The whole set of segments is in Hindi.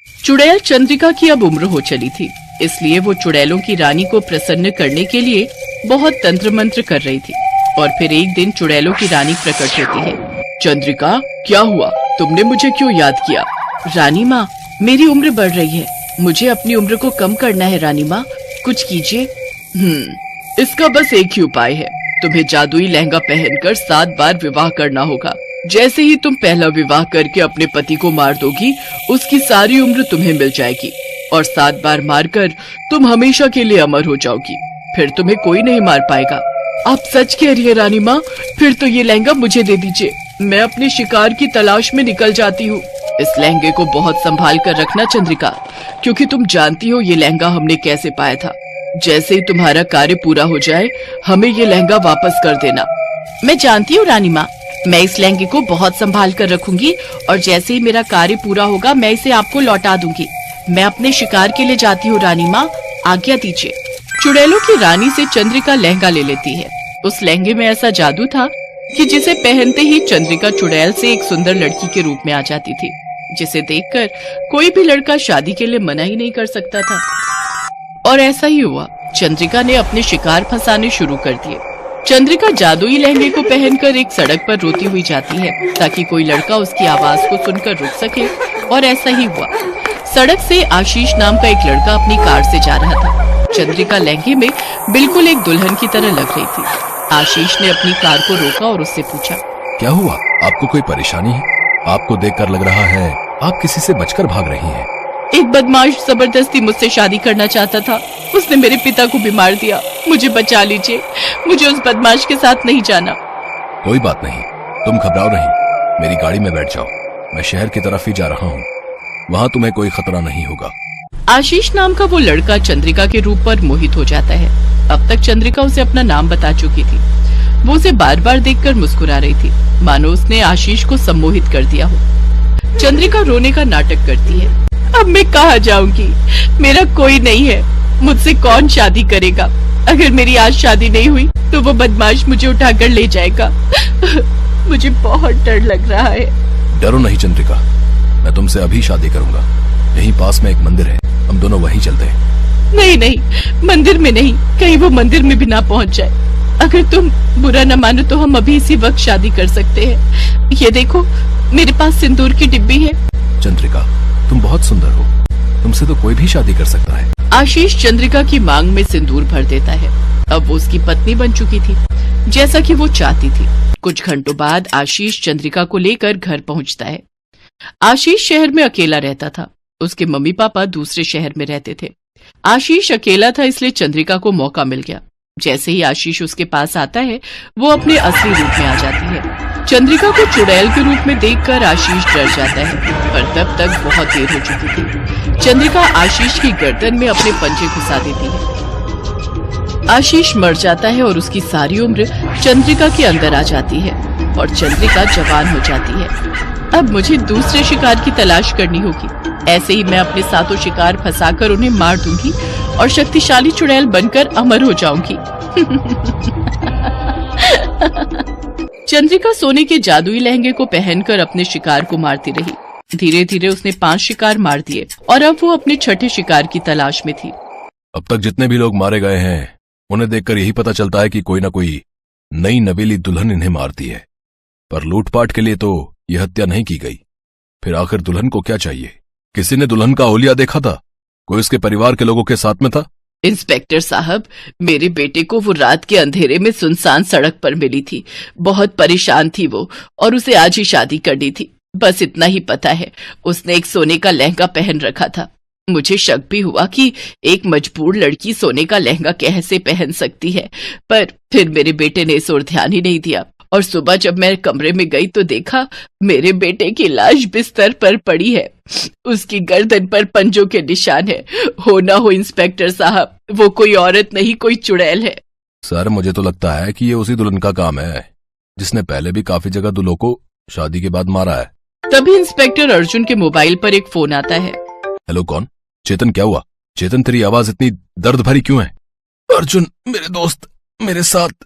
चुड़ैल चंद्रिका की अब उम्र हो चली थी, इसलिए वो चुड़ैलों की रानी को प्रसन्न करने के लिए बहुत तंत्र मंत्र कर रही थी। और फिर एक दिन चुड़ैलों की रानी प्रकट होती है। चंद्रिका, क्या हुआ? तुमने मुझे क्यों याद किया? रानी माँ, मेरी उम्र बढ़ रही है, मुझे अपनी उम्र को कम करना है। रानी माँ, कुछ कीजिए। इसका बस एक ही उपाय है। तुम्हें जादुई लहंगा पहनकर 7 बार विवाह करना होगा। जैसे ही तुम पहला विवाह करके अपने पति को मार दोगी, उसकी सारी उम्र तुम्हें मिल जाएगी और 7 बार मारकर तुम हमेशा के लिए अमर हो जाओगी। फिर तुम्हें कोई नहीं मार पाएगा। आप सच कह रही है रानी माँ? फिर तो ये लहंगा मुझे दे दीजिए, मैं अपने शिकार की तलाश में निकल जाती हूँ। इस लहंगे को बहुत संभाल कर रखना चंद्रिका, क्योंकि तुम जानती हो ये लहंगा हमने कैसे पाया था। जैसे ही तुम्हारा कार्य पूरा हो जाए, हमें ये लहंगा वापस कर देना। मैं जानती हूँ रानी माँ, मैं इस लहंगे को बहुत संभाल कर रखूंगी और जैसे ही मेरा कार्य पूरा होगा मैं इसे आपको लौटा दूंगी। मैं अपने शिकार के लिए जाती हूँ रानी माँ, आज्ञा दीजिए। चुड़ैलों की रानी से चंद्रिका लहंगा ले लेती है। उस लहंगे में ऐसा जादू था कि जिसे पहनते ही चंद्रिका चुड़ैल से एक सुंदर लड़की के रूप में आ जाती थी, जिसे देखकर कोई भी लड़का शादी के लिए मना ही नहीं कर सकता था। और ऐसा ही हुआ, चंद्रिका ने अपने शिकार फंसाने शुरू कर दिए। चंद्रिका जादुई लहंगे को पहनकर एक सड़क पर रोती हुई जाती है ताकि कोई लड़का उसकी आवाज को सुनकर रुक सके, और ऐसा ही हुआ। सड़क से आशीष नाम का एक लड़का अपनी कार से जा रहा था। चंद्रिका लहंगे में बिल्कुल एक दुल्हन की तरह लग रही थी। आशीष ने अपनी कार को रोका और उससे पूछा, क्या हुआ? आपको कोई परेशानी है? आपको देखकर लग रहा है आप किसी से बचकर भाग रही हैं। एक बदमाश जबरदस्ती मुझसे शादी करना चाहता था, उसने मेरे पिता को भी मार दिया। मुझे बचा लीजिए, मुझे उस बदमाश के साथ नहीं जाना। कोई बात नहीं, तुम घबराओ नहीं, मेरी गाड़ी में बैठ जाओ, मैं शहर की तरफ ही जा रहा हूँ, वहाँ तुम्हें कोई खतरा नहीं होगा। आशीष नाम का वो लड़का चंद्रिका के रूप पर मोहित हो जाता है। अब तक चंद्रिका उसे अपना नाम बता चुकी थी। वो उसे बार बार देखकर मुस्कुरा रही थी, मानो उसने आशीष को सम्मोहित कर दिया हो। चंद्रिका रोने का नाटक करती है। अब मैं कहाँ जाऊंगी? मेरा कोई नहीं है, मुझसे कौन शादी करेगा? अगर मेरी आज शादी नहीं हुई तो वो बदमाश मुझे उठाकर ले जाएगा। मुझे बहुत डर लग रहा है। डरो नहीं चंद्रिका, मैं तुमसे अभी शादी करूंगा। यहीं पास में एक मंदिर है, हम दोनों वहीं चलते हैं। नहीं नहीं, मंदिर में नहीं, कहीं वो मंदिर में भी ना पहुंच जाए। अगर तुम बुरा न मानो तो हम अभी इसी वक्त शादी कर सकते हैं। ये देखो, मेरे पास सिंदूर की डिब्बी है। चंद्रिका, तुम बहुत सुंदर हो, तुमसे तो कोई भी शादी कर सकता है। आशीष चंद्रिका की मांग में सिंदूर भर देता है। अब वो उसकी पत्नी बन चुकी थी, जैसा कि वो चाहती थी। कुछ घंटों बाद आशीष चंद्रिका को लेकर घर पहुंचता है। आशीष शहर में अकेला रहता था, उसके मम्मी पापा दूसरे शहर में रहते थे। आशीष अकेला था, इसलिए चंद्रिका को मौका मिल गया। जैसे ही आशीष उसके पास आता है, वो अपने असली रूप में आ जाती है। चंद्रिका को चुड़ैल के रूप में देखकर आशीष डर जाता है, पर तब तक बहुत देर हो चुकी थी। चंद्रिका आशीष की गर्दन में अपने पंजे घुसा देती है। आशीष मर जाता है और उसकी सारी उम्र चंद्रिका के अंदर आ जाती है और चंद्रिका जवान हो जाती है। अब मुझे दूसरे शिकार की तलाश करनी होगी। ऐसे ही मैं अपने सातों शिकार फंसाकर उन्हें मार दूंगी और शक्तिशाली चुड़ैल बनकर अमर हो जाऊंगी। चंद्रिका सोने के जादुई लहंगे को पहनकर अपने शिकार को मारती रही। धीरे धीरे उसने 5 शिकार मार दिए और अब वो अपने छठे शिकार की तलाश में थी। अब तक जितने भी लोग मारे गए हैं, उन्हें देखकर यही पता चलता है कि कोई ना कोई नई नवेली दुल्हन इन्हें मारती है, पर लूटपाट के लिए तो यह हत्या नहीं की गई। फिर आखिर दुल्हन को क्या चाहिए? किसी ने दुल्हन का ओलिया देखा था? कोई उसके परिवार के लोगों के साथ में था? इंस्पेक्टर साहब, मेरे बेटे को वो रात के अंधेरे में सुनसान सड़क पर मिली थी। बहुत परेशान थी वो, और उसे आज ही शादी करनी थी। बस इतना ही पता है, उसने एक सोने का लहंगा पहन रखा था। मुझे शक भी हुआ कि एक मजबूर लड़की सोने का लहंगा कैसे पहन सकती है, पर फिर मेरे बेटे ने इस ओर ध्यान ही नहीं दिया। और सुबह जब मैं कमरे में गई तो देखा मेरे बेटे की लाश बिस्तर पर पड़ी है। उसकी गर्दन पर पंजों के निशान है। हो ना हो इंस्पेक्टर साहब, वो कोई औरत नहीं, कोई चुड़ैल है। सर, मुझे तो लगता है कि ये उसी दुल्हन का काम है जिसने पहले भी काफी जगह दूल्हों को शादी के बाद मारा है। तभी इंस्पेक्टर अर्जुन के मोबाइल पर एक फोन आता है। हेलो, कौन? चेतन, क्या हुआ? चेतन, तेरी आवाज इतनी दर्द भरी क्यों है? अर्जुन, मेरे दोस्त, मेरे साथ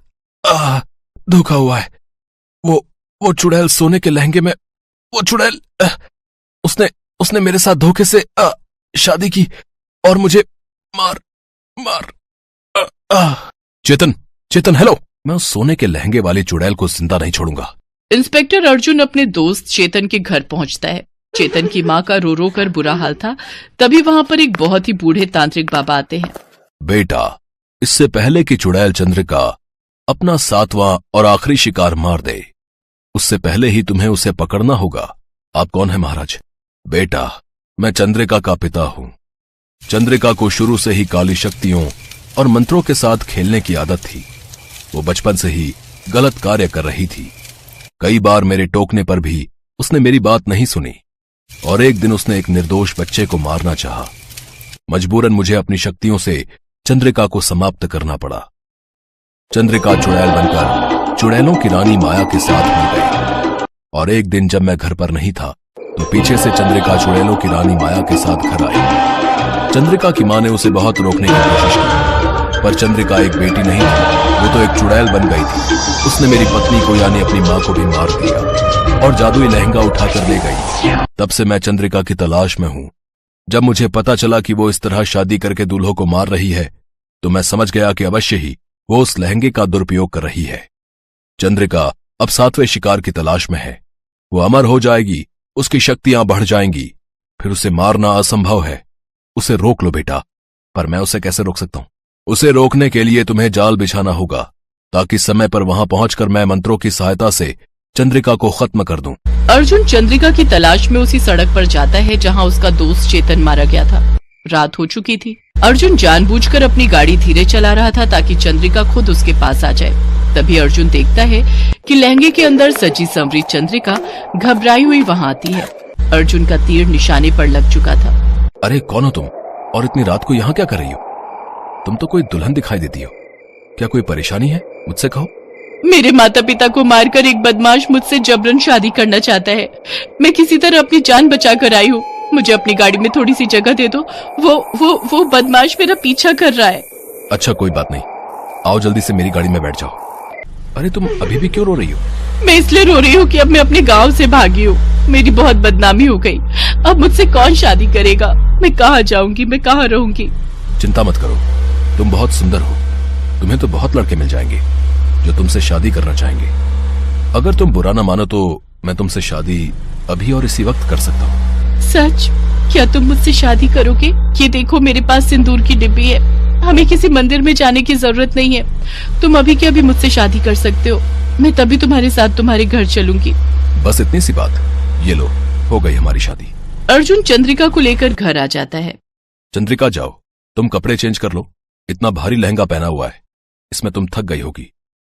धोखा हुआ है। वो चुड़ैल सोने के लहंगे में, वो चुड़ैल उसने मेरे साथ धोखे से शादी की और मुझे मार मार चेतन, चेतन, हेलो। मैं उस सोने के लहंगे वाली चुड़ैल को जिंदा नहीं छोड़ूंगा। इंस्पेक्टर अर्जुन अपने दोस्त चेतन के घर पहुंचता है। चेतन की माँ का रो रो कर बुरा हाल था। तभी वहां पर एक बहुत ही बूढ़े तांत्रिक बाबा आते हैं। बेटा, इससे पहले कि चुड़ैल चंद्रिका अपना 7वां और आखिरी शिकार मार दे, उससे पहले ही तुम्हें उसे पकड़ना होगा। आप कौन है महाराज? बेटा, मैं चंद्रिका का पिता हूं। चंद्रिका को शुरू से ही काली शक्तियों और मंत्रों के साथ खेलने की आदत थी। वो बचपन से ही गलत कार्य कर रही थी। कई बार मेरे टोकने पर भी उसने मेरी बात नहीं सुनी और एक दिन उसने एक निर्दोष बच्चे को मारना चाहा। मजबूरन मुझे अपनी शक्तियों से चंद्रिका को समाप्त करना पड़ा। चंद्रिका चुड़ैल बनकर चुड़ैलों की रानी माया के साथ मिल गई और एक दिन जब मैं घर पर नहीं था तो पीछे से चंद्रिका चुड़ैलों की रानी माया के साथ घर आई। चंद्रिका की मां ने उसे बहुत रोकने की कोशिश की, पर चंद्रिका एक बेटी नहीं थी, वो तो एक चुड़ैल बन गई थी। उसने मेरी पत्नी को यानी अपनी मां को भी मार दिया और जादुई लहंगा उठाकर ले गई। तब से मैं चंद्रिका की तलाश में हूं। जब मुझे पता चला कि वो इस तरह शादी करके दूल्हों को मार रही है तो मैं समझ गया कि अवश्य ही वो उस लहंगे का दुरुपयोग कर रही है। चंद्रिका अब 7वें शिकार की तलाश में है। वो अमर हो जाएगी, उसकी शक्तियां बढ़ जाएंगी, फिर उसे मारना असंभव है। उसे रोक लो बेटा। पर मैं उसे कैसे रोक सकता हूं? उसे रोकने के लिए तुम्हें जाल बिछाना होगा ताकि समय पर वहां पहुंचकर मैं मंत्रों की सहायता से चंद्रिका को खत्म कर दूं। अर्जुन चंद्रिका की तलाश में उसी सड़क पर जाता है जहां उसका दोस्त चेतन मारा गया था। रात हो चुकी थी। अर्जुन जानबूझकर अपनी गाड़ी धीरे चला रहा था ताकि चंद्रिका खुद उसके पास आ जाए। तभी अर्जुन देखता है कि लहंगे के अंदर सजी संवरी चंद्रिका घबराई हुई वहां आती है। अर्जुन का तीर निशाने पर लग चुका था। अरे कौन हो तुम और इतनी रात को यहाँ क्या कर रही हो? तुम तो कोई दुल्हन दिखाई देती हो। क्या कोई परेशानी है? मुझसे कहो। मेरे माता पिता को मारकर एक बदमाश मुझसे जबरन शादी करना चाहता है। मैं किसी तरह अपनी जान बचा कर आई हूँ। मुझे अपनी गाड़ी में थोड़ी सी जगह दे दो। वो बदमाश मेरा पीछा कर रहा है। अच्छा कोई बात नहीं, आओ जल्दी से मेरी गाड़ी में बैठ जाओ। अरे तुम अभी भी क्यों रो रही हो? मैं इसलिए रो रही हूँ कि अब मैं अपने गांव से भागी हूँ। मेरी बहुत बदनामी हो गई। अब मुझसे कौन शादी करेगा? मैं कहाँ जाऊंगी? मैं कहाँ रहूंगी? चिंता मत करो, तुम बहुत सुंदर हो। तुम्हें तो बहुत लड़के मिल जाएंगे जो तुमसे शादी करना चाहेंगे। अगर तुम बुरा ना मानो तो मैं तुमसे शादी अभी और इसी वक्त कर सकता हूँ। सच? क्या तुम मुझसे शादी करोगे? ये देखो मेरे पास सिंदूर की डिब्बी है। हमें किसी मंदिर में जाने की जरूरत नहीं है। तुम अभी के अभी मुझसे शादी कर सकते हो। मैं तभी तुम्हारे साथ तुम्हारे घर चलूंगी। बस इतनी सी बात। ये लो, हो गई हमारी शादी। अर्जुन चंद्रिका को लेकर घर आ जाता है। चंद्रिका जाओ, तुम कपड़े चेंज कर लो। इतना भारी लहंगा पहना हुआ है, इसमें तुम थक गई होगी।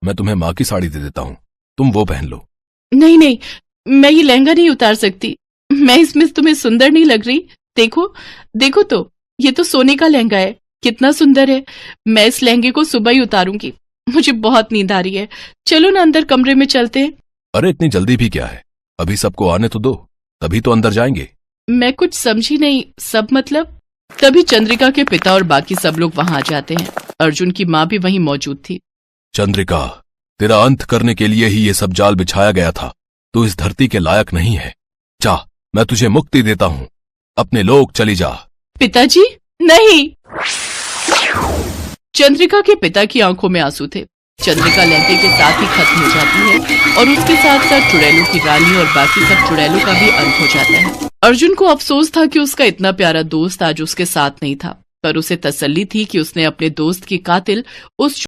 मैं तुम्हें माँ की साड़ी दे देता हूँ, तुम वो पहन लो। नहीं नहीं, मैं ये लहंगा नहीं उतार सकती। मैं इसमें तुम्हें सुंदर नहीं लग रही। देखो देखो तो, ये तो सोने का लहंगा है। कितना सुंदर है। मैं इस लहंगे को सुबह ही उतारूंगी। मुझे बहुत नींद आ रही है। चलो ना अंदर कमरे में चलते हैं। अरे इतनी जल्दी भी क्या है? अभी सबको आने तो दो, तभी तो अंदर जाएंगे। मैं कुछ समझी नहीं। सब मतलब? तभी चंद्रिका के पिता और बाकी सब लोग वहां आ जाते हैं। अर्जुन की माँ भी वहीं मौजूद थी। चंद्रिका, तेरा अंत करने के लिए ही ये सब जाल बिछाया गया था। तू इस धरती के लायक नहीं है। जा, मैं तुझे मुक्ति देता हूँ। अपने लोग चली जा। पिताजी नहीं। चंद्रिका के पिता की आंखों में आंसू थे। चंद्रिका लहंगे के साथ ही खत्म हो जाती है और उसके साथ साथ चुड़ैलों की रानी और बाकी सब चुड़ैलों का भी अंत हो जाता है। अर्जुन को अफसोस था कि उसका इतना प्यारा दोस्त आज उसके साथ नहीं था, पर उसे तसल्ली थी कि उसने अपने दोस्त की कातिल उस